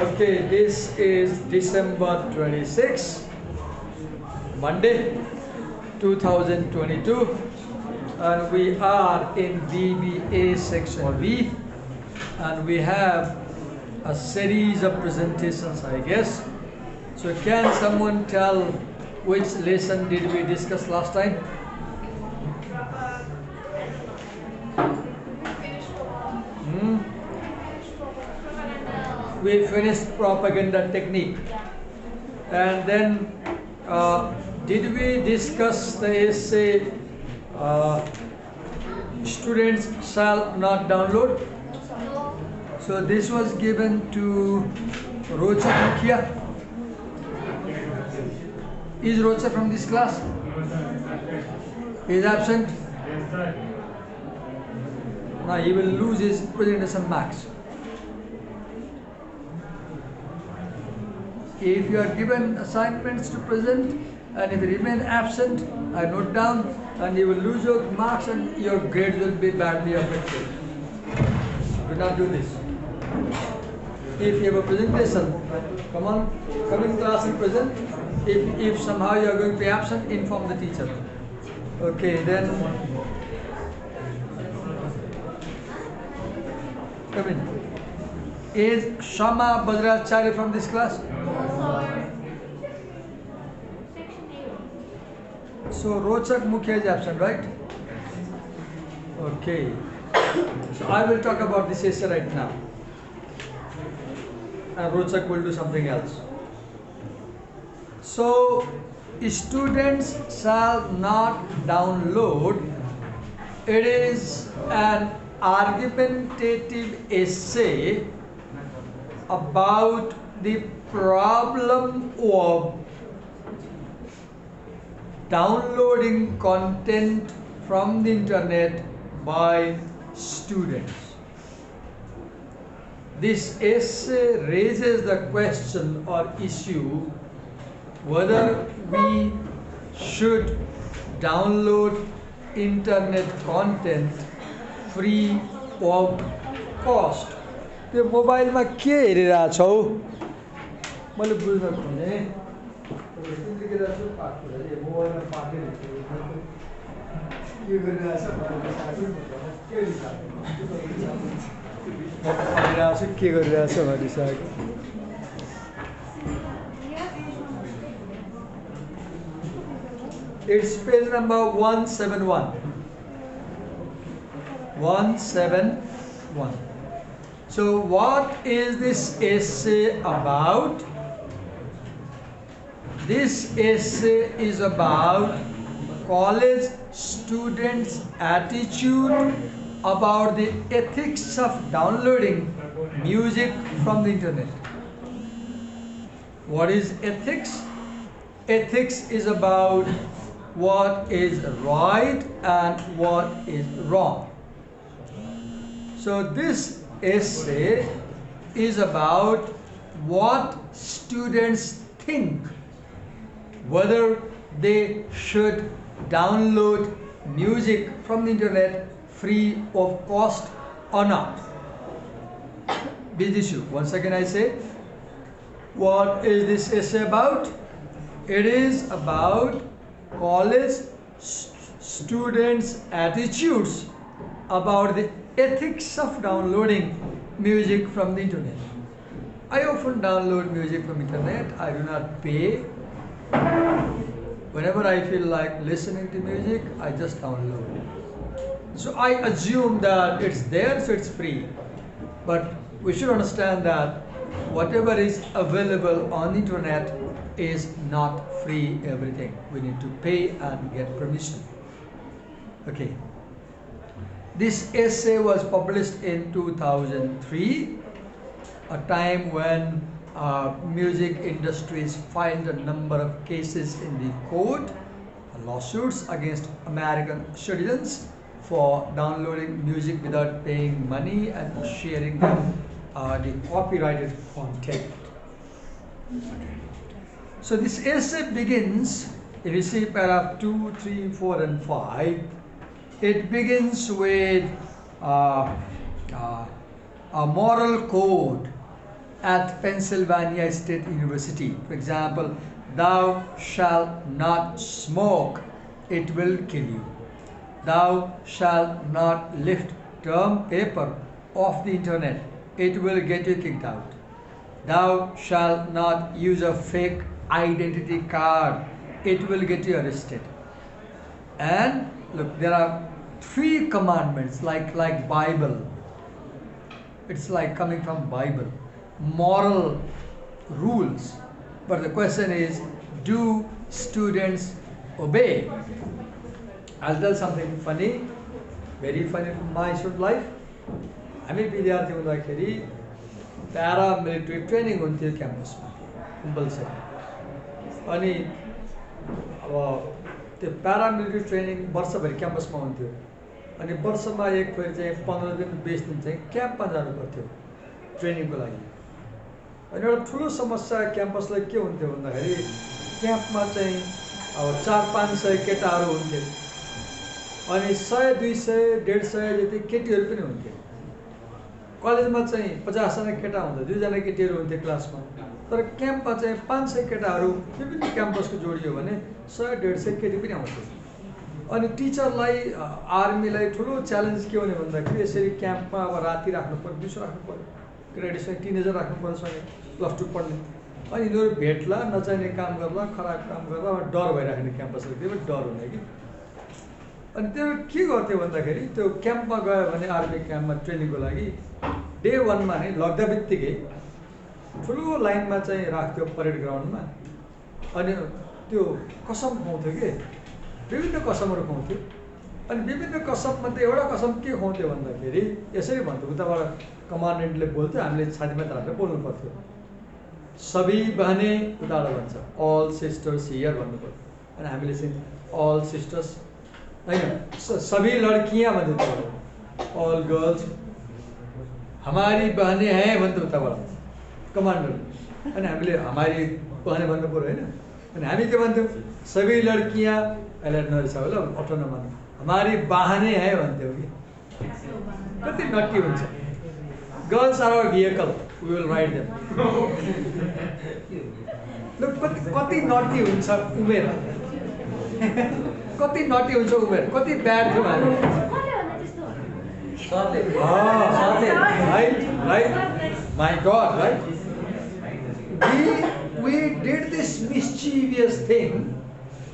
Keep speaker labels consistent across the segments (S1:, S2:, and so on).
S1: Okay, this is December 26, Monday, 2022, and we are in BBA section B, and we have a series of presentations, I guess. So can someone tell which lesson did we discuss last time? We finished propaganda technique, and then did we discuss the essay students shall not download? So this was given to Rocha Mukhia. Is Rocha from this class? He is absent? Now he will lose his presentation marks. If you are given assignments to present and if you remain absent, I note down, and you will lose your marks and your grades will be badly affected. Do not do this. If you have a presentation, come in class and present. If somehow you are going to be absent, inform the teacher. Okay, then come in. Is Shama Badracharya from this class? So Rochak Mukhya is absent, right? Okay. So I will talk about this essay right now. And Rochak will do something else. So students shall not download. It is an argumentative essay about the problem of downloading content from the internet by students. This essay raises the question or issue whether we should download internet content free of cost. त्यो मोबाइलमा के हेरिरहेछौ मैले बुझ्न खोजेँ तिमीले के रहेछौ पाठ कुरा मोबाइलमा पाठै के गरिरहेछ के गरिरहेछ भनिसक्यो It's page number 171. 171. So what is this essay about? This essay is about college students' attitude about the ethics of downloading music from the internet. What is ethics? Ethics is about what is right and what is wrong. So this essay is about what students think, whether they should download music from the internet free of cost or not. Big issue. Once again I say, what is this essay about? It is about college students' attitudes about the ethics of downloading music from the internet. I often download music from internet. I do not pay. Whenever I feel like listening to music, I just download it. So I assume that it's there, so it's free. But we should understand that whatever is available on the internet is not free everything. We need to pay and get permission. Okay. This essay was published in 2003, a time when music industries filed a number of cases in the court, lawsuits against American citizens for downloading music without paying money and sharing them the copyrighted content. So this essay begins, if you see paragraph 2, 3, 4 and 5, it begins with a moral code at Pennsylvania State University. For example, thou shalt not smoke, it will kill you. Thou shalt not lift term paper off the internet, it will get you kicked out. Thou shalt not use a fake identity card, it will get you arrested. And look, there are 3 commandments like Bible. It's like coming from Bible. Moral rules. But the question is, do students obey? I'll tell something funny, very funny from my student life. हामी विद्यार्थी हुँदाखेरि प्यारामिलिट्री training हुन्थ्यो क्याम्पसमा compulsory. अनि अब त्यो प्यारामिलिट्री training वर्षभरि क्याम्पसमा हुन्थ्यो. अनि वर्षमा एक फेरि चाहिँ 15 दिन 20 दिन चाहिँ क्याम्पमा जानु पर्थ्यो ट्रेनिङको लागि. अनि एउटा ठुलो समस्या क्याम्पसलाई के हुन्थ्यो भन्दाखेरि क्याम्पमा चाहिँ अब 400-500 केटाहरू हुन्थे. अनि 100, 200, 150 जति केटीहरू पनि हुन्थे. कलेजमा चाहिँ 50 जना केटा हुन्थे, 2 जना केटीहरू हुन्थे क्लासमा. तर क्याम्पमा चाहिँ 500 केटाहरू विभिन्न क्याम्पसको जोडियो भने 100-150 केटी पनि आउँथे. अनि टिचरलाई आर्मीलाई ठुलो च्यालेन्ज के हुने भन्दाखेरि यसरी क्याम्पमा अब राति राख्नु पर्यो, दिउँसो राख्नु पर्यो, केटाहरूसँग टिनेजर राख्नु पर्यो सँगै +2 पढ्ने. अनि यिनीहरू भेट्ला, नचाहिने काम गर्ला, खराब काम गर्ला, डर भइराख्ने क्याम्पसले, त्यो पनि डर हुने कि. अनि त्यो के गर्थ्यो भन्दाखेरि त्यो क्याम्पमा गयो भने आर्मी क्याम्पमा ट्रेनिङको लागि डे 1 मा नै लग्दा बित्तिकै ठुलो लाइनमा चाहिँ राख्थ्यो परेड ग्राउन्डमा. अनि त्यो कसम खुवाउँथ्यो कि, विभिन्न कसमहरू खुवाउँथ्यो. अनि विभिन्न कसममध्ये एउटा कसम के खुवाउँथ्यो भन्दाखेरि यसरी भन्थ्यो, उताबाट कमान्डेन्टले बोल्थ्यो, हामीले छातीमा बोल्नु पर्थ्यो. सबै बहने उताबाट भन्छ अल सिस्टर्स हियर भन्नु पर्थ्यो. अनि हामीले चाहिँ अल सिस्टर्स होइन, सबै लड्कियाँ भन्थ्यो उताबाट, अल गर्ल्स. हमारी बहने हैं भन्थ्यो उताबाट कमान्डर. अनि हामीले हमारी बहने भन्नु पऱ्यो होइन. अनि हामी के भन्थ्यौँ, सबै लड्कियाँ अलर्ट नरहेछ होला, अठो नमान्नु, हमारी बहने हैं भन्थ्यौँ कि. कति नट्टी हुन्छ. Girls are our vehicle, we will ride them. कति नट्टी हुन्छ उमेर, कति नटी हुन्छ उमेर, कति ब्याड थियो हामी. Right? My God, right? We did this mischievous thing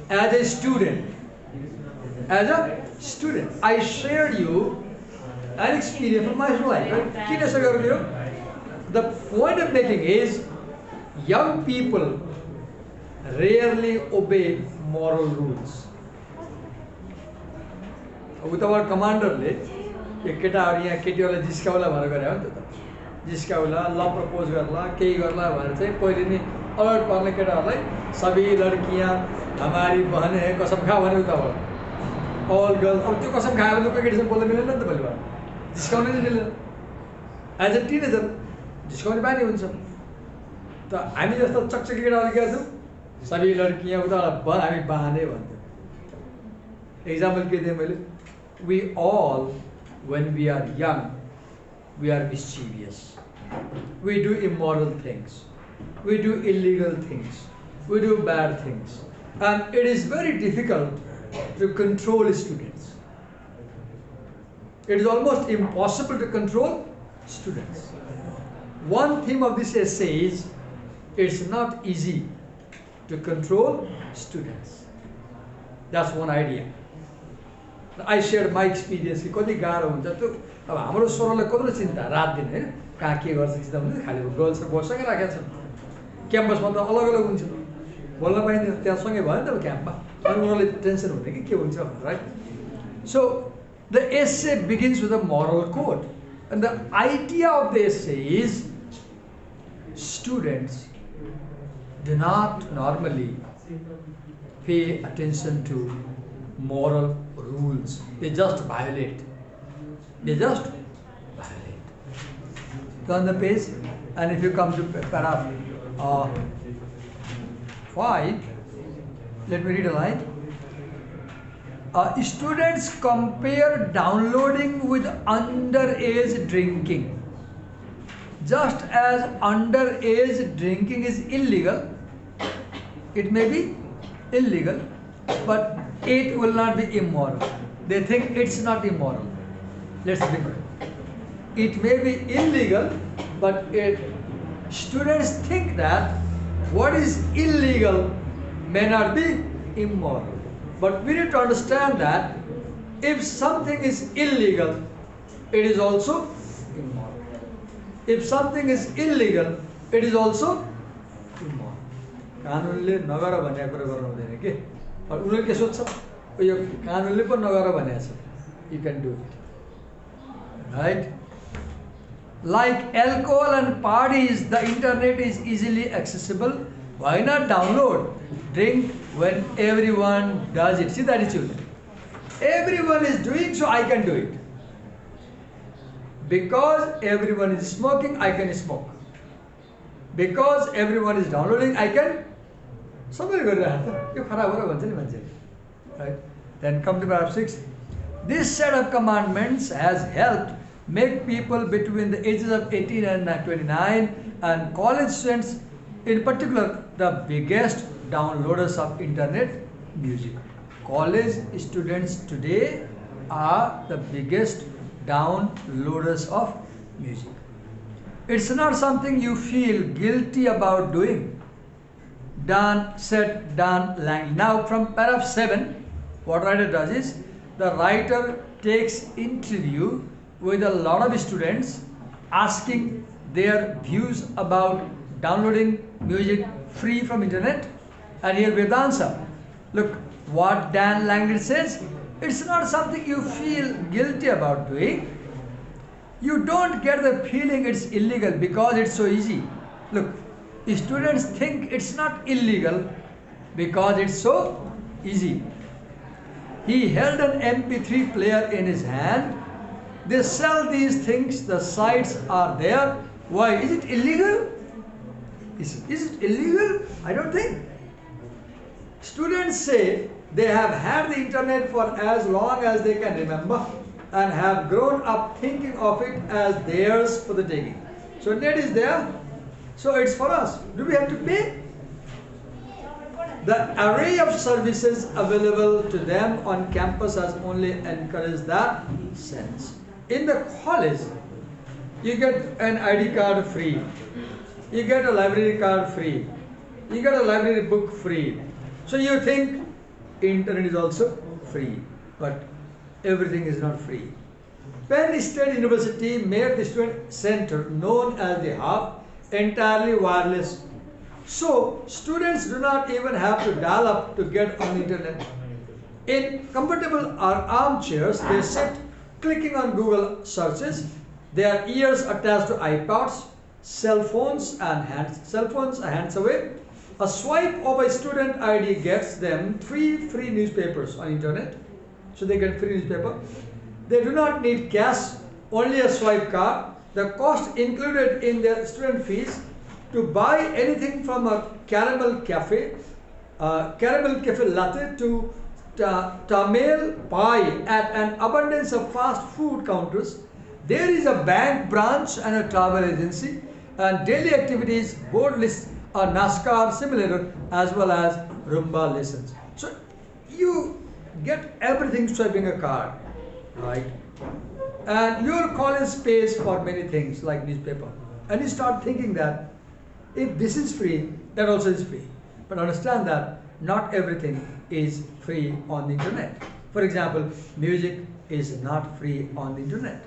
S1: as a student. As a student, I shared you an experience from my life. Right? The point of making is, young people rarely obey moral rules. उताबाट कमान्डरले यो केटाहरू यहाँ केटीहरूलाई जिस्काउला भनेर गरे हो नि त. जिस्काउला, ल प्रपोज गर्ला, केही गर्ला भनेर चाहिँ पहिले नै अलर्ट पार्ने केटाहरूलाई, सबै लड्कियाँ हमारी बहने है कसम खा भने उताबाट अल गर्ल्स. अब त्यो कसम खायो भने कोही केटीसँग बोल्न मिलेन नि त, भोलिबाट जिस्काउनै नै मिलेन. एज अ टिनेजर जिस्काउने बानी हुन्छ. त हामी जस्तो चकचकी केटाहरूले के गर्छौँ, सबै लड्कियाँ उताबाट हामी बहाने भन्थ्यौँ. एक्जाम्पल के दिएँ मैले, we all, when we are young, we are mischievous. We do immoral things. We do illegal things. We do bad things. And it is very difficult to control students. It is almost impossible to control students. One theme of this essay is, it's not easy to control students. That's one idea. I shared my experience कि कति गाह्रो हुन्छ त्यो. अब हाम्रो स्वरलाई कत्रो चिन्ता रात दिन होइन, कहाँ के गर्छ चिन्ता हुन्छ. खालि गर्ल्स बसँगै राखेको छ. क्याम्पसमा त अलग अलग हुन्छ, बोल्न पाइँदैन, त्यहाँ सँगै भयो नि त क्याम्पमा. अनि उनीहरूले टेन्सन हुने कि के हुन्छ, right. So the essay begins with a moral code, and the idea of the essay is, students do not normally pay attention to moral rules. They just violate. They just violate. Turn the page, and if you come to paragraph 5, let me read a line. Students compare downloading with underage drinking. Just as underage drinking is illegal, it may be illegal, but it will not be immoral. They think it's not immoral. Let's think of it. It may be illegal, but students think that what is illegal may not be immoral. But we need to understand that if something is illegal, it is also immoral. If something is illegal, it is also immoral. कानुनले नगर भन्ने कुरा गर्नु हुँदैन के उनीहरु के सोच्छ यो कानुनले पो नगर भनेको छ you can do it, right? Like alcohol and parties, the internet is easily accessible. Why not download? Drink when everyone does it. See that attitude. Everyone is doing, so I can do it. Because everyone is smoking, I can smoke. Because everyone is downloading, I can. Somebody go to right? Then come to paragraph 6. This set of commandments has helped make people between the ages of 18 and 29 and college students in particular the biggest downloaders of internet music. College students today are the biggest downloaders of music. It's not something you feel guilty about doing. Done, said, done, language. Now from paragraph 7, what writer does is, the writer takes interview with a lot of students asking their views about downloading music free from internet, and here we have the answer. Look what Dan Langley says. It's not something you feel guilty about doing. You don't get the feeling it's illegal because it's so easy. Look, students think it's not illegal because it's so easy. He held an MP3 player in his hand. They sell these things, the sites are there. Why? Is it illegal? Is it illegal? I don't think. Students say they have had the internet for as long as they can remember and have grown up thinking of it as theirs for the taking. So net is there, so it's for us. Do we have to pay? The array of services available to them on campus has only encouraged that sense. In the college, you get an ID card free, you get a library card free, you get a library book free. So you think internet is also free, but everything is not free. Penn State University made the student center known as the hub entirely wireless. So students do not even have to dial up to get on the internet. In comfortable armchairs, they sit clicking on Google searches, their ears attached to iPods, cell phones hands away. A swipe of a student ID gets them free newspapers on internet. So they get free newspaper. They do not need cash, only a swipe card. The cost included in their student fees to buy anything from a caramel cafe latte to tamale pie at an abundance of fast food counters. There is a bank branch and a travel agency and daily activities, board lists, a NASCAR simulator as well as Rumba lessons. So you get everything swiping a card, right? And your college pays for many things like newspaper. And you start thinking that if this is free, that also is free. But understand that not everything is free on the internet. For example, music is not free on the internet.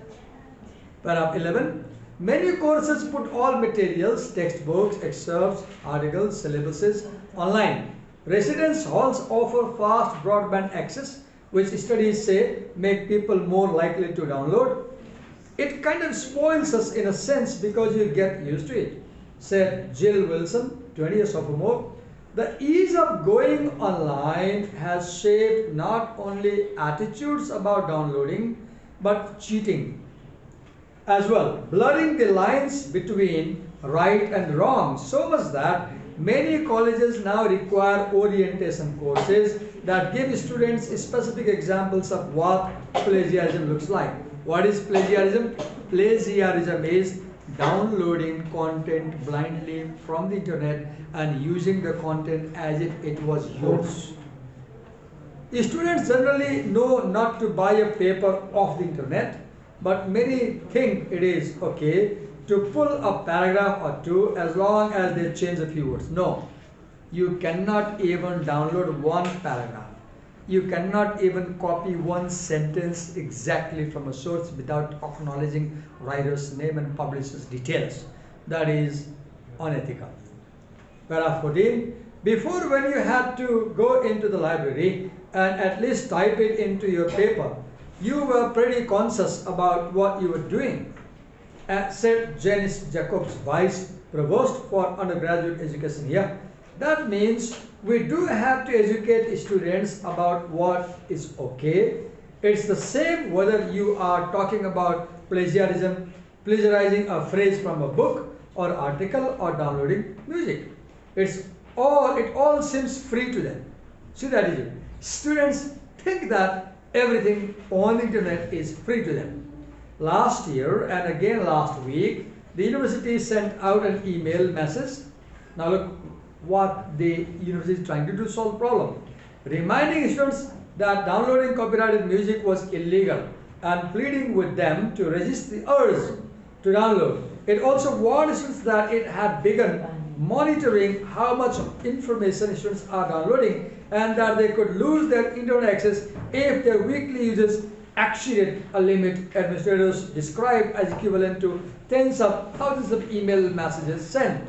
S1: Paragraph 11. Many courses put all materials, textbooks, excerpts, articles, syllabuses online. Residence halls offer fast broadband access, which studies say make people more likely to download. It kind of spoils us in a sense because you get used to it, said Jill Wilson, 20 years sophomore. The ease of going online has shaped not only attitudes about downloading, but cheating as well, blurring the lines between right and wrong, so much that many colleges now require orientation courses that give students specific examples of what plagiarism looks like. What is plagiarism? Plagiarism is downloading content blindly from the internet and using the content as if it was yours. Students generally know not to buy a paper off the internet, but many think it is okay to pull a paragraph or two as long as they change a few words. No, you cannot even download one paragraph. You cannot even copy one sentence exactly from a source without acknowledging writer's name and publisher's details. That is unethical. Paragraph 14. Before, when you had to go into the library and at least type it into your paper, you were pretty conscious about what you were doing, said Janice Jacobs, Vice Provost for Undergraduate Education here. That means we do have to educate students about what is okay. It's the same whether you are talking about plagiarizing a phrase from a book or article or downloading music. It all seems free to them. See, that is it. Students think that everything on the internet is free to them. Last year and again last week, the university sent out an email message. Now look what the university is trying to do, solve the problem. Reminding students that downloading copyrighted music was illegal and pleading with them to resist the urge to download. It also warned students that it had begun monitoring how much information students are downloading and that they could lose their internet access if their weekly users exceeded a limit administrators described as equivalent to tens of thousands of email messages sent.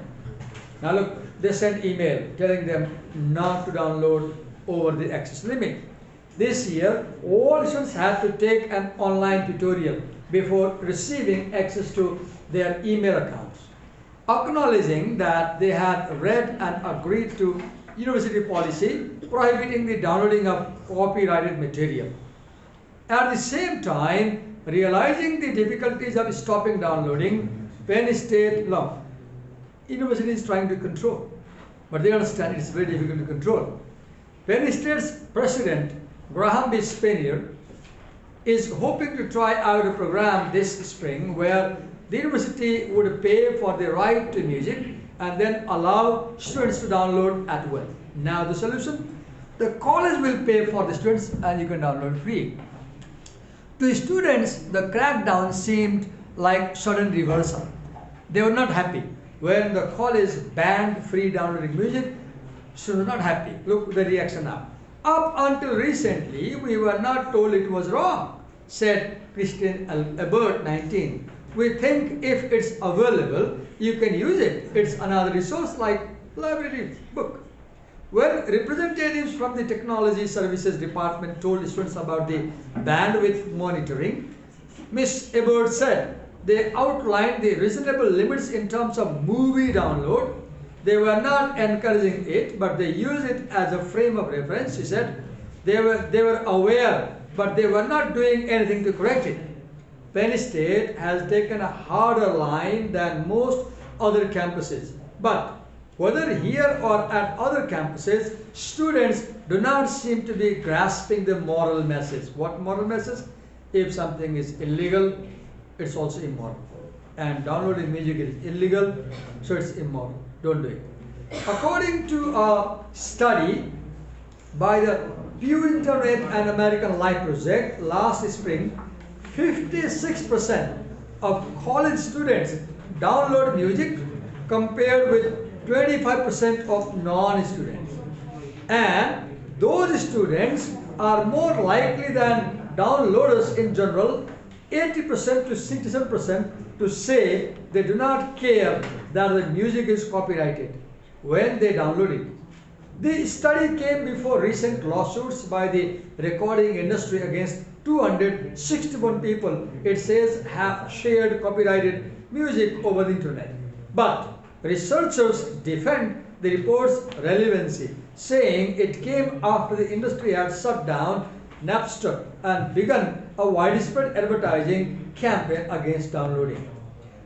S1: Now look, they sent email telling them not to download over the access limit. This year, all students had to take an online tutorial before receiving access to their email accounts. Acknowledging that they had read and agreed to university policy prohibiting the downloading of copyrighted material. At the same time, realizing the difficulties of stopping downloading, Penn State law, university is trying to control, but they understand it's very difficult to control. Penn State's president, Graham B. Spanier, is hoping to try out a program this spring where the university would pay for the right to music and then allow students to download at will. Now the solution? The college will pay for the students and you can download free. To students, the crackdown seemed like sudden reversal. They were not happy. When the college banned free downloading music, students were not happy. Look the reaction now. Up until recently, we were not told it was wrong, said Christine Ebert, 19. We think if it's available, you can use it. It's another resource like library book. When representatives from the Technology Services Department told students about the bandwidth monitoring, Ms. Ebert said they outlined the reasonable limits in terms of movie download. They were not encouraging it, but they used it as a frame of reference. She said they were aware, but they were not doing anything to correct it. Penn State has taken a harder line than most other campuses. But whether here or at other campuses, students do not seem to be grasping the moral message. What moral message? If something is illegal, it's also immoral. And downloading music is illegal, so it's immoral. Don't do it. According to a study by the Pew Internet and American Life Project last spring, 56% of college students download music compared with 25% of non-students. And those students are more likely than downloaders in general, 80% to 67%, to say they do not care that the music is copyrighted when they download it. The study came before recent lawsuits by the recording industry against 261 people, it says, have shared copyrighted music over the internet. But researchers defend the report's relevancy, saying it came after the industry had shut down Napster and begun a widespread advertising campaign against downloading.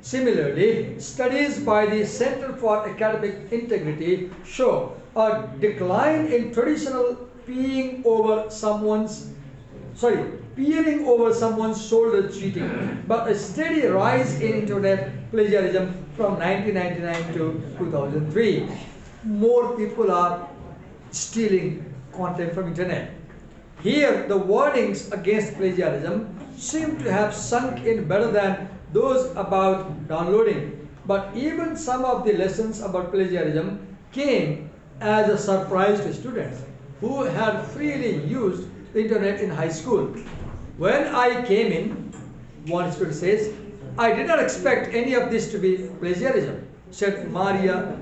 S1: Similarly, studies by the Center for Academic Integrity show a decline in traditional peering over someone's shoulder cheating, but a steady rise in internet plagiarism from 1999 to 2003. More people are stealing content from internet. Here, the warnings against plagiarism seem to have sunk in better than those about downloading. But even some of the lessons about plagiarism came as a surprise to students who had freely used the internet in high school. When I came in, one student says, I did not expect any of this to be plagiarism, said Maria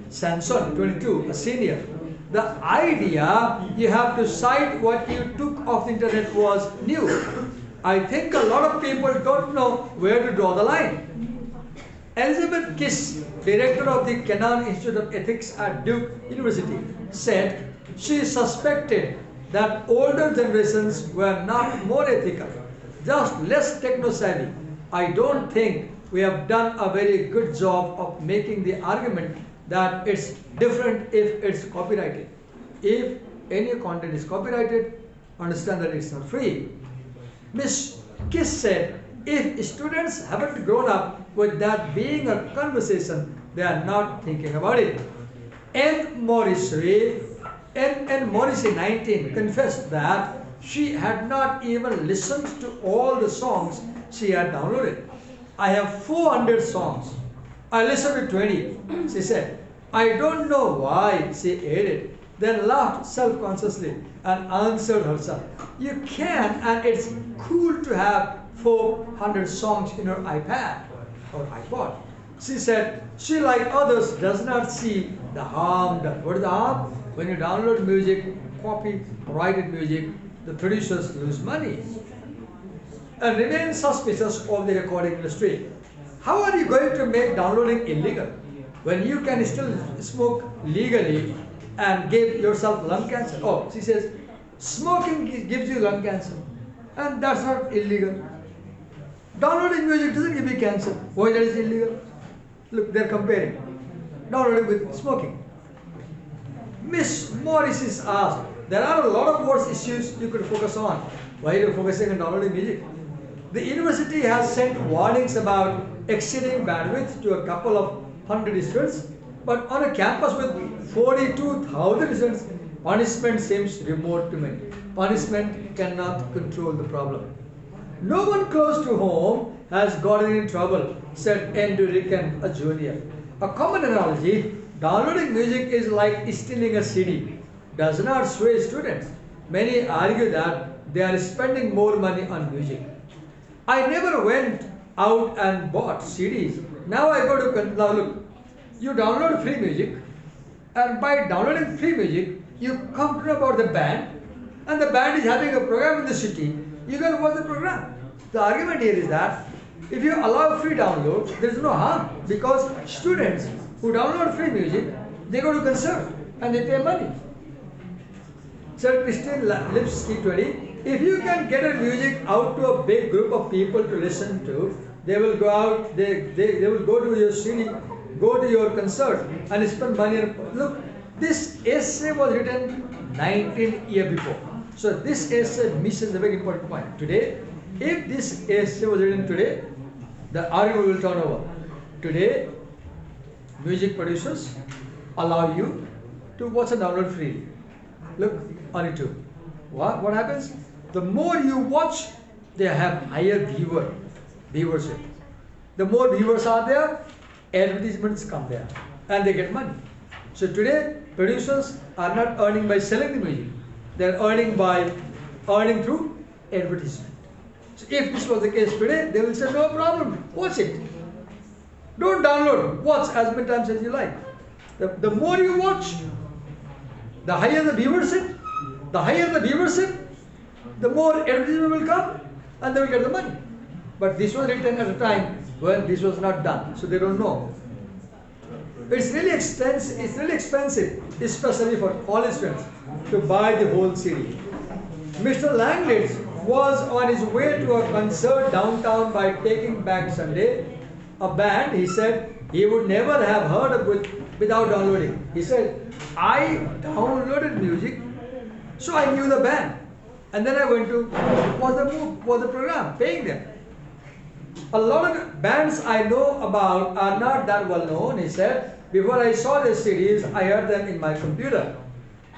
S1: Sanson, 22, a senior. The idea you have to cite what you took off the internet was new. I think a lot of people don't know where to draw the line. Elizabeth Kiss, director of the Kennan Institute of Ethics at Duke University, said she suspected that older generations were not more ethical, just less techno-savvy. I don't think we have done a very good job of making the argument that it's different if it's copyrighted. If any content is copyrighted, understand that it's not free. Ms. Kiss said, if students haven't grown up with that being a conversation, they are not thinking about it. N. Morrissey, 19, confessed that she had not even listened to all the songs she had downloaded. I have 400 songs. I listened to 20, she said. I don't know why, she added, then laughed self-consciously and answered herself. You can, and it's cool to have 400 songs in her iPad or iPod. She said she, like others, does not see the harm done. What is the harm? When you download music, copyrighted music, the producers lose money and remain suspicious of the recording industry. How are you going to make downloading illegal when you can still smoke legally and give yourself lung cancer? Oh, she says, smoking gives you lung cancer, and that's not illegal. Downloading music doesn't give you cancer. Why that is illegal? Look, they're comparing downloading with smoking. Miss Morris is asked, there are a lot of worse issues you could focus on. Why are you focusing on downloading music? The university has sent warnings about exceeding bandwidth to a couple of hundred students, but on a campus with 42,000 students, punishment seems remote to many. Punishment cannot control the problem. No one close to home has gotten in trouble, said Andrew Ricken, a junior. A common analogy, downloading music is like stealing a CD. Does not sway students. Many argue that they are spending more money on music. I never went out and bought CDs. Now I go to, now look, you download free music, and by downloading free music, you come to know about the band, and the band is having a program in the city, you can watch the program. The argument here is that if you allow free download, there is no harm, because students who download free music, they go to concert and they pay money. Said Christine Lipsky, 20, if you can get a music out to a big group of people to listen to, they will go out, they will go to your city, go to your concert and spend money. Look, this essay was written 19 years before. So this essay misses a very important point. Today, if this essay was written today, the argument will turn over. Today, music producers allow you to watch and download freely. Look on YouTube. What happens? The more you watch, they have higher viewership. The more viewers are there, advertisements come there, and they get money. So today, producers are not earning by selling the music; they are earning through advertisement. So if this was the case today, they will say, no problem, watch it. Don't download, watch as many times as you like. The more you watch, the higher the viewership, the more advertisement will come, and they will get the money. But this was written at a time when this was not done, so they don't know. It's really expensive, especially for college students, to buy the whole CD. Mr. Langlitz was on his way to a concert downtown by Taking Back Sunday, a band he said he would never have heard of without downloading. He said, I downloaded music, so I knew the band. And then I went to watch the program, paying them. A lot of bands I know about are not that well known, he said. Before I saw the CDs, I heard them in my computer.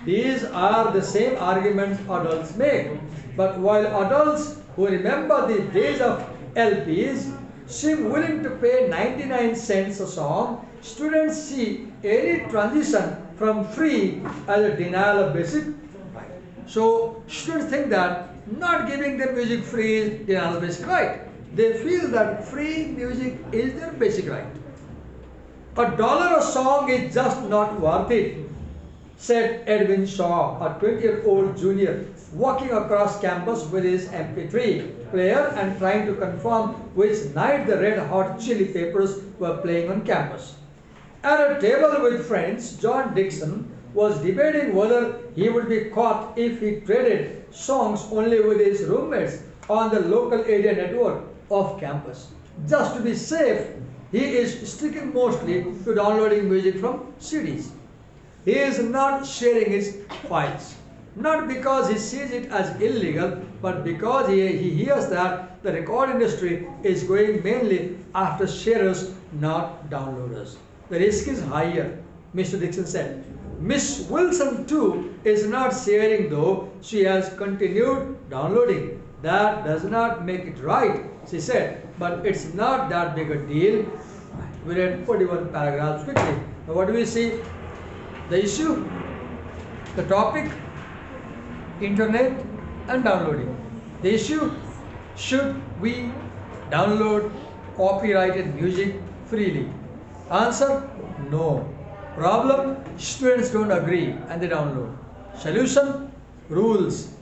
S1: These are the same arguments adults make. But while adults who remember the days of LPs seem willing to pay 99 cents a song, students see any transition from free as a denial of basic right. So students think that not giving them music free is denial of basic right. They feel that free music is their basic right. $1 a song is just not worth it, said Edwin Shaw, a 20-year-old junior walking across campus with his MP3 player and trying to confirm which night the Red Hot Chili Peppers were playing on campus. At a table with friends, John Dixon was debating whether he would be caught if he traded songs only with his roommates on the local area network off campus. Just to be safe, he is sticking mostly to downloading music from CDs. He is not sharing his files. Not because he sees it as illegal, but because he hears that the record industry is going mainly after sharers, not downloaders. The risk is higher, Mr. Dixon said. Miss Wilson too is not sharing though she has continued downloading. That does not make it right, she said, but it's not that big a deal. We read 41 paragraphs quickly. Now what do we see? The issue, the topic, internet and downloading. The issue, should we download copyrighted music freely? Answer, no. Problem, students don't agree and they download. Solution, rules.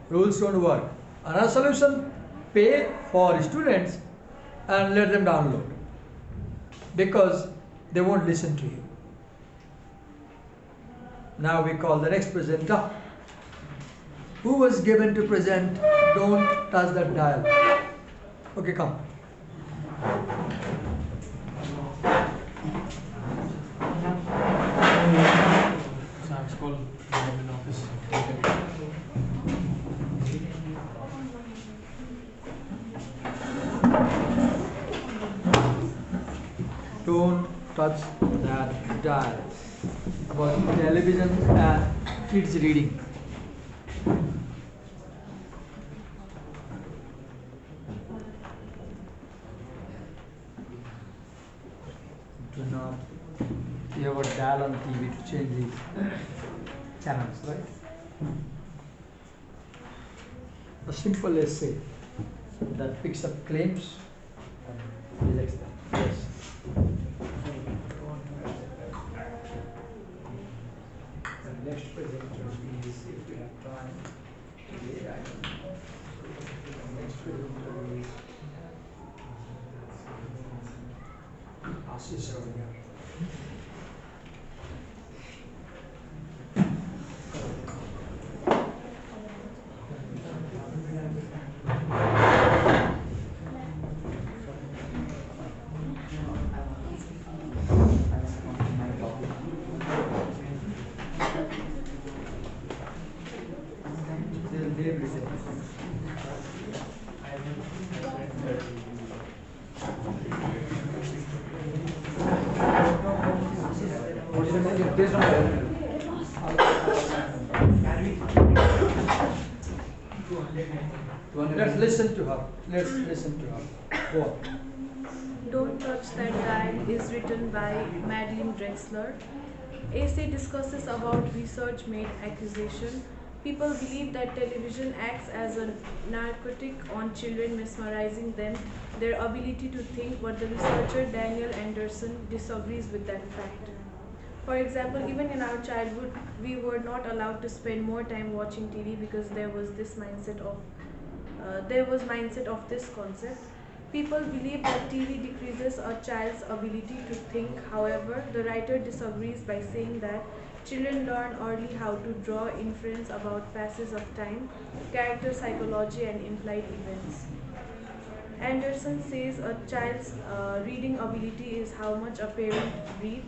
S1: Rules don't work. Another solution, pay for students and let them download because they won't listen to you. Now we call the next presenter. Who was given to present Don't Touch That Dial? Okay, come.
S2: It's called admin office.
S1: Don't touch that dial. About television and kids reading. Do not. You have a dial on TV to change the channels, right? A simple essay that picks up claims and rejects them. Yes. The next presenter is, if we have time today, I don't know. The next presenter is Ashish Ravia. Let's listen to her. Let's listen to her. Go on.
S3: Don't Touch That Dial is written by Madeline Drexler. Essay discusses about research-made accusation. People believe that television acts as a narcotic on children, mesmerizing them, their ability to think, but the researcher Daniel Anderson disagrees with that fact. For example, even in our childhood, we were not allowed to spend more time watching TV because there was mindset of this concept. People believe that TV decreases a child's ability to think. However, the writer disagrees by saying that children learn early how to draw inference about passes of time, character psychology, and implied events. Anderson says a child's reading ability is how much a parent reads.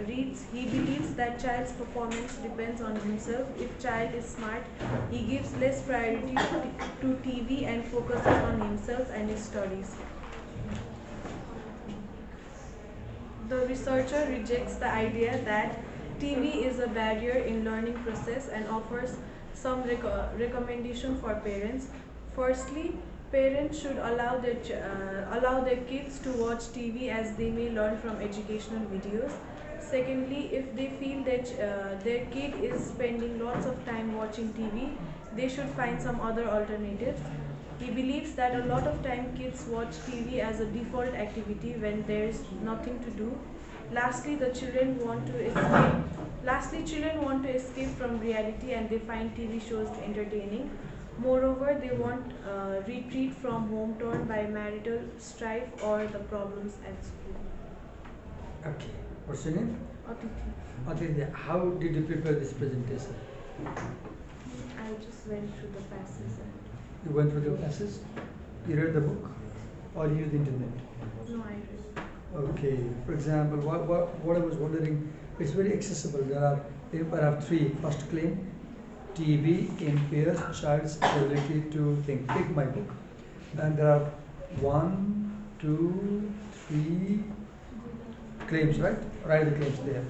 S3: reads, he believes that child's performance depends on himself. If child is smart, he gives less priority to TV and focuses on himself and his studies. The researcher rejects the idea that TV is a barrier in learning process and offers some recommendation for parents. Firstly, parents should allow their kids to watch TV as they may learn from educational videos. Secondly, if they feel that their kid is spending lots of time watching TV, they should find some other alternatives. He believes that a lot of time kids watch TV as a default activity when there is nothing to do. Lastly, the children want to escape. Lastly, children want to escape from reality and they find TV shows entertaining. Moreover, they want retreat from home torn by marital strife or the problems at school.
S1: Okay. What's your name?
S3: Atiti.
S1: Aditya, how did you prepare this presentation?
S3: I just went through the passages.
S1: You went through the classes? You read the book? Or you used the internet?
S3: No, I read.
S1: Okay. For example, what I was wondering, it's very accessible. I have three. First claim, TV impairs child's ability to think. Take my book. And there are one, two, three claims, right? Write the claims there.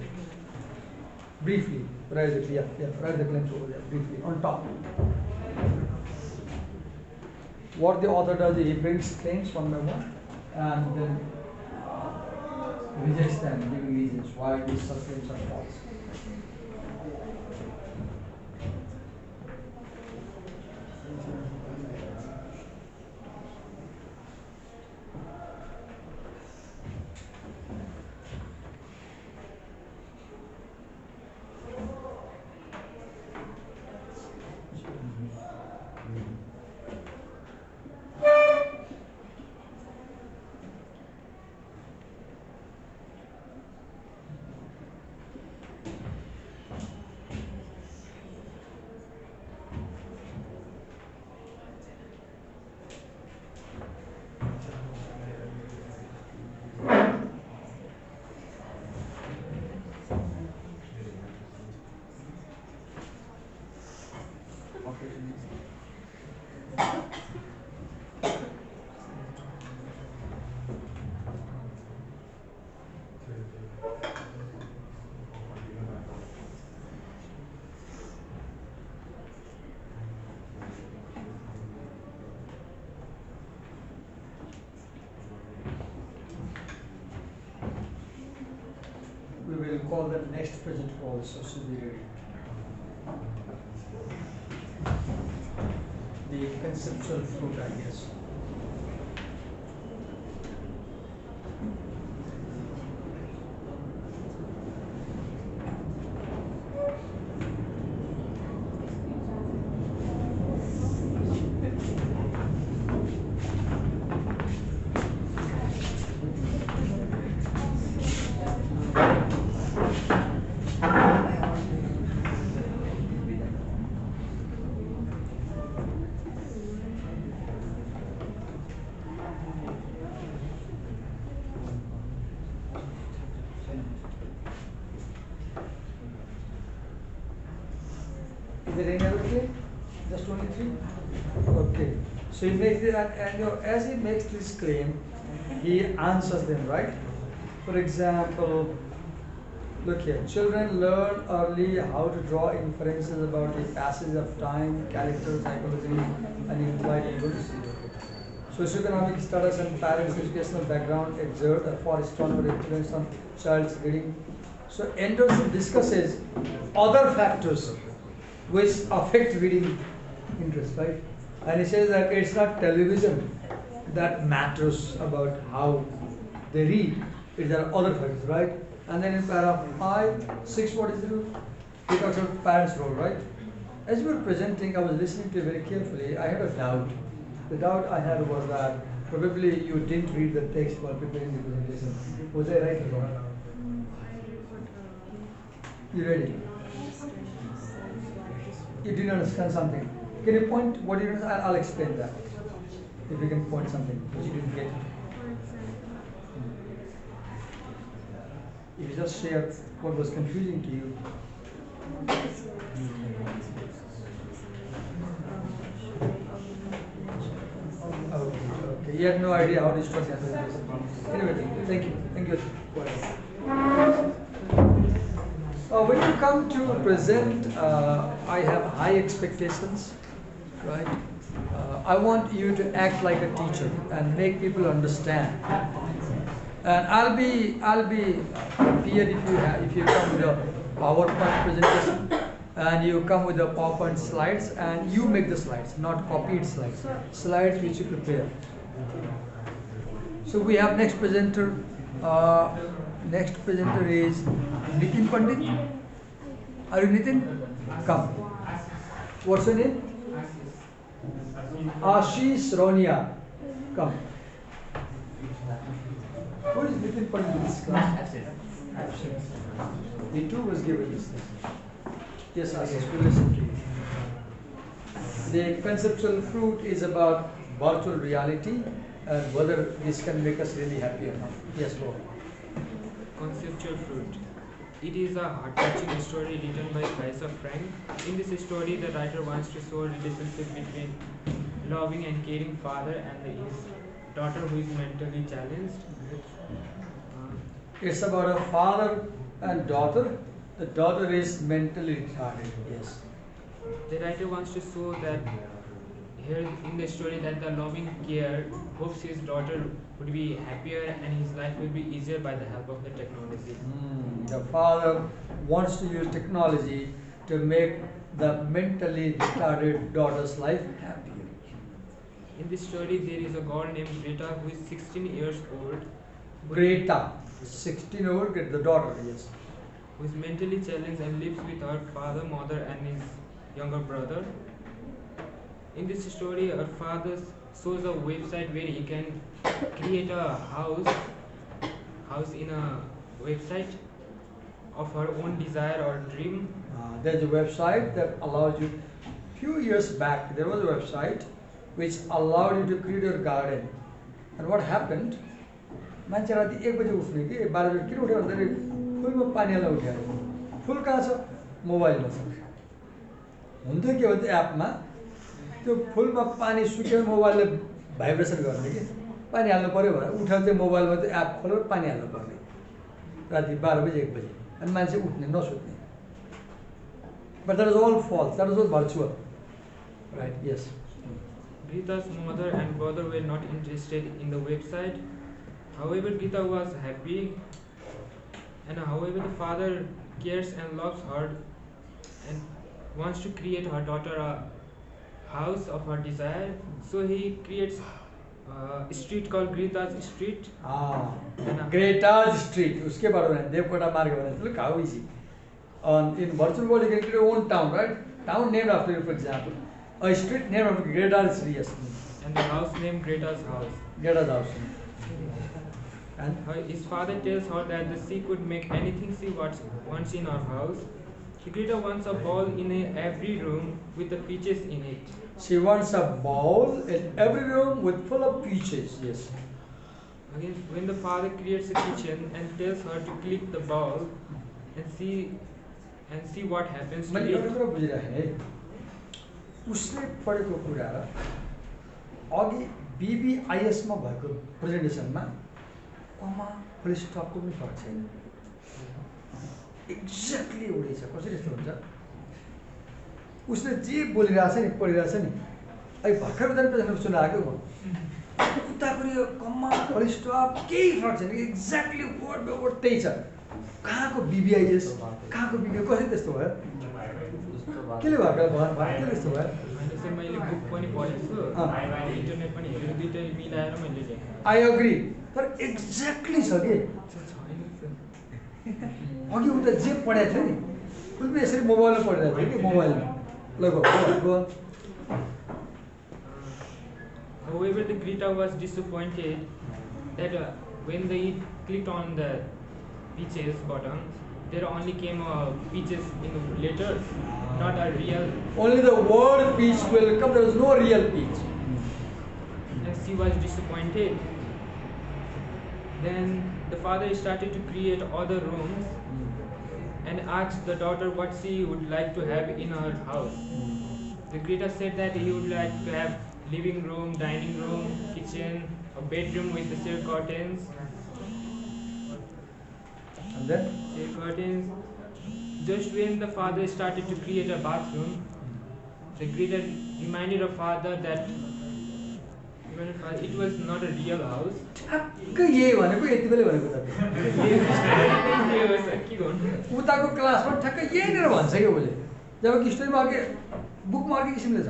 S1: Briefly, write the claims over there, briefly, on top. What the author does, he brings claims one by one and then rejects them, giving reasons why these such claims are false. We will call the next present also, so be ready. The conceptual fruit, I guess. Is there any other claim? Just only three? Okay. So he makes the, and as he makes this claim, he answers them, right? For example, look here. Children learn early how to draw inferences about the passage of time, character, psychology, and implied events. Socioeconomic status and parents' educational background exert a far stronger influence on child's reading. So Anderson discusses other factors which affect reading interest, right? And he says that it's not television that matters about how they read, it's there are other factors, right? And then in paragraph 5, 6, what is it? He talks about parents' role, right? As you were presenting, I was listening to you very carefully. I had a doubt. The doubt I had was that probably you didn't read the text while preparing the presentation. Was I right or wrong? You read it? You didn't understand something. Can you point what you understand? I'll explain that. If you can point something which you didn't get. you just share what was confusing to you. Okay. You had no idea how to structure this. Anyway, thank you. When you come to present, I have high expectations, right? I want you to act like a teacher and make people understand. And I'll be here if you come with a PowerPoint presentation and you come with the PowerPoint slides and you make the slides, not copied slides. Slides which you prepare. So we have next presenter. Next presenter is Nitin Pandit. Are you Nitin? Come. What's your name? Ashish Ronia. Come. Who is Nitin Pandit in this class? Absent. The two was given this thing. Yes, Ashish, we listen to you. The conceptual fruit is about virtual reality and whether this can make us really happy or not. Yes, go on.
S4: Conceptual fruit. It is a heart-touching story written by Kaiser Frank. In this story, the writer wants to show a relationship between loving and caring father and his daughter who is mentally challenged.
S1: It's about a father and daughter. The daughter is mentally retarded. Yes.
S4: The writer wants to show that here in the story that the loving care hopes his daughter would be happier and his life will be easier by the help of the technology.
S1: The father wants to use technology to make the mentally retarded daughter's life happier.
S4: In this story, there is a girl named Greta who is 16 years old.
S1: Greta, 16 old, the daughter, yes.
S4: Who is mentally challenged and lives with her father, mother, and his younger brother. In this story, her father shows a website where he can create a house in a website of her own desire or dream.
S1: There's a website that allows you. Few years back, there was a website which allowed you to create your garden. And what happened? मान्छे राति 1 बजे उठ्ने कि 12 बजे किन उठ्यो भन्दाखेरि फुलमा पानी हाल्न उठ्यो फुल कहाँ छ मोबाइलमा छ हुन्थ्यो के भन्छ एपमा त्यो फुलमा पानी सुक्यो मोबाइलले भाइब्रेसन गर्ने कि पानी हाल्नु पर्यो भने उठेर चाहिँ मोबाइलमा त्यो एप खोलेर पानी हाल्नु पर्ने राति 12 बजे 1 बजे अनि मान्छे उठ्ने नसुत्ने but that is all false, that is all virtual, right? Yes.
S4: Greta's mother and brother were not interested in the website. However, Greta was happy, and however the father cares and loves her and wants to create her daughter a house of her desire. So he creates a street called Greta's Street.
S1: Greta's Street. उसके बारे में देवकोटा मार्ग बना. Look how easy. In virtual world, you can create your own town, right? Town named after you, for example. A street named after Greta's Street. Yes.
S4: And the house named Greta's House.
S1: Greta's House. And
S4: his father tells her that she could make anything she wants in her house. Greta wants a ball in every room with the peaches in it.
S1: She wants a ball in every room with full of peaches. Yes.
S4: Again, when the father creates a kitchen and tells her to click the ball and see what happens to it.
S1: उसले पढेको कुरा अघि BBIS मा भएको प्रेजेन्टेसनमा कमा full स्टपको पनि फरक छैन एक्ज्याक्टली एउटै छ कसरी यस्तो हुन्छ उसले जे बोलिरहेछ नि पढिरहेछ नि अहिले भर्खर उता प्रेजेन्टेसन सुनाएको म उताको यो कमा फुल स्टप केही फरक छैन एक्ज्याक्टली वर्ड बाइ वर्ड त्यही छ कहाँको BBIS कहाँको BBA कसरी त्यस्तो भयो केले भएको केले त्यस्तो भयो
S4: मैले बुक पनि पढेको छु इन्टरनेट पनि हेरेर दुईटै मिलाएर मैले लेखेँ
S1: आई एग्री तर एक्ज्याक्टली छ के अघि उता जे पढाएको थियो नि उसले यसरी मोबाइलमा पढिरहेको थियो कि मोबाइलमा ल गो
S4: However, the Greta was disappointed that when they clicked on the peaches button, there only came peaches in letters, not a real.
S1: Only the word peach will come. There is no real peach.
S4: And she was disappointed. Then the father started to create other rooms and asked the daughter what she would like to have in her house. The Greta said that he would like to have living room, dining room, kitchen, a bedroom with the sheer curtains.
S1: And then?
S4: Sheer curtains. Just when the father started to create a bathroom, the Greta reminded her father that it was not a real house.
S1: ठ्याक्कै यही भनेको यति बेलै भनेको त उताको क्लासमा ठ्याक्कै यहीँनिर भन्छ कि उसले जब स्टोरीमा अर्कै बुकमा अर्कै किसिमले छ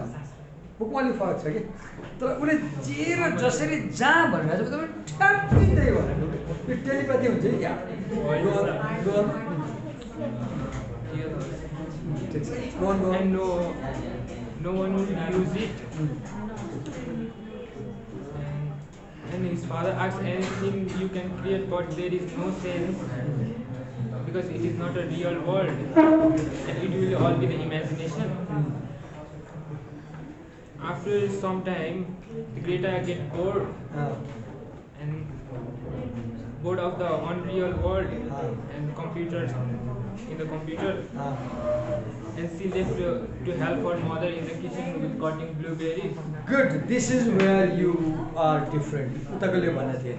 S1: बुकमा अलिक फरक छ कि तर उसले जे र जसरी जहाँ भनेको छ तपाईँ ठ्याक्कै त्यही भनेको यो टेलिप्याथी हुन्छ नि क्या
S4: And no one will use it. And his father asks anything you can create, but there is no sense because it is not a real world and it will all be the imagination. After some time, the Greta get bored and bored of the unreal world and computers in the computer. And she left to help her mother in the kitchen with cutting blueberries.
S1: Good. This is where you are different. उताकोले भन्ने थिए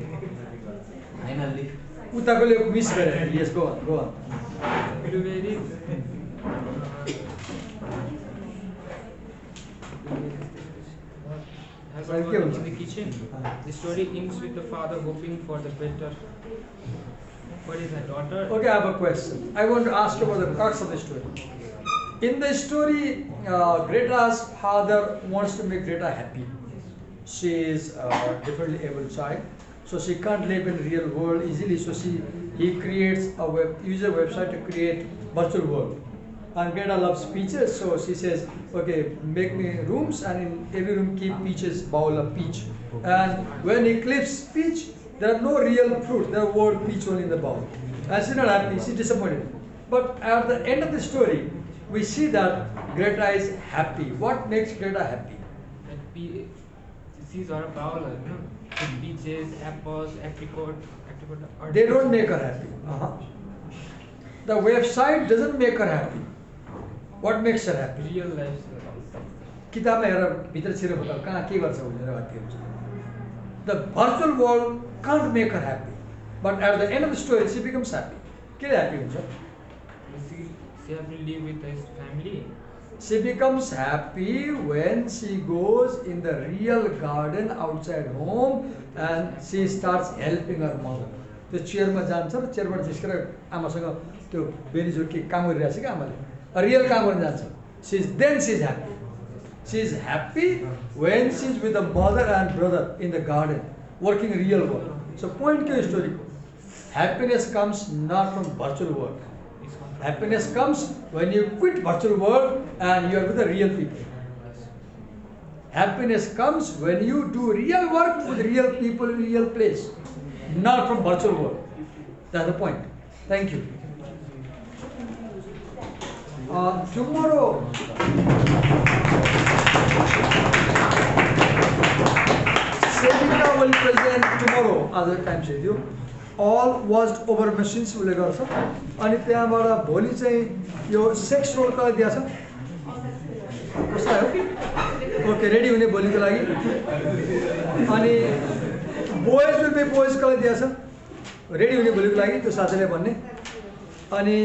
S2: Finally.
S1: उताकोले miss गरे. Yes, go on, go on.
S4: Blueberries. As I was in the kitchen, the story ends with the father hoping for the better. What is her daughter?
S1: Okay, I have a question. I want to ask you about the crux of the story. In the story, Greta's father wants to make Greta happy. She is a differently able child, so she can't live in real world easily. So he creates a user website to create virtual world. And Greta loves peaches, so she says, okay, make me rooms, and in every room keep peaches, bowl of peach. And when he clips peach, there are no real fruit. There are word peach only in the bowl. And she's not happy. She's disappointed. But at the end of the story, we see that Greta is happy. What makes Greta happy?
S4: These are a bowl, no? Peaches, apples, apricot.
S1: They don't make her happy. The website doesn't make her happy. What makes her happy?
S4: Real life.
S1: किताबमा हेरेर भित्र छिरेर बताऊ कहाँ के गर्छ भनेर वाक्य हुन्छ. The virtual world can't make her happy, but at the end of the story she becomes happy. के happy हुन्छ?
S4: She has to live with his family.
S1: She becomes happy when she goes in the real garden outside home and she starts helping her mother. त्यो चेयरमा जान्छ र चेयरबाट झिस्केर आमासँग त्यो बेनी झुक्की काम गरिरहेछ कि आमाले रियल काम गर्न जान्छ. She is happy. She is happy when she is with the mother and brother in the garden working real work. So point के story को happiness comes not from virtual world. Happiness comes when you quit virtual world and you are with the real people. Happiness comes when you do real work with real people in real place, not from virtual world. That's the point. Thank you. Tomorrow, Sevika will present tomorrow, other time schedule. All was over machines will गर्छ अनि त्यहाँबाट भोलि चाहिँ यो sex role कलाई दिया छ कसलाई हो ओके रेडी हुने भोलिको लागि अनि बोयज विल बी बोयज कलाई दिया छ रेडी हुने भोलिको लागि त्यो साथीले भन्ने अनि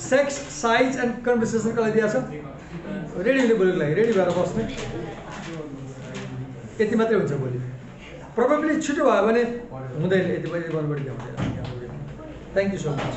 S1: सेक्स साइज एन्ड कन्भर्सेसन कलाई दिया छ रेडी हुने भोलिको लागि रेडी भएर बस्ने यति मात्रै हुन्छ भोलि Probably छिटो भयो भने हुँदैन यति पनि गर्नुपर्छ. Thank you so much.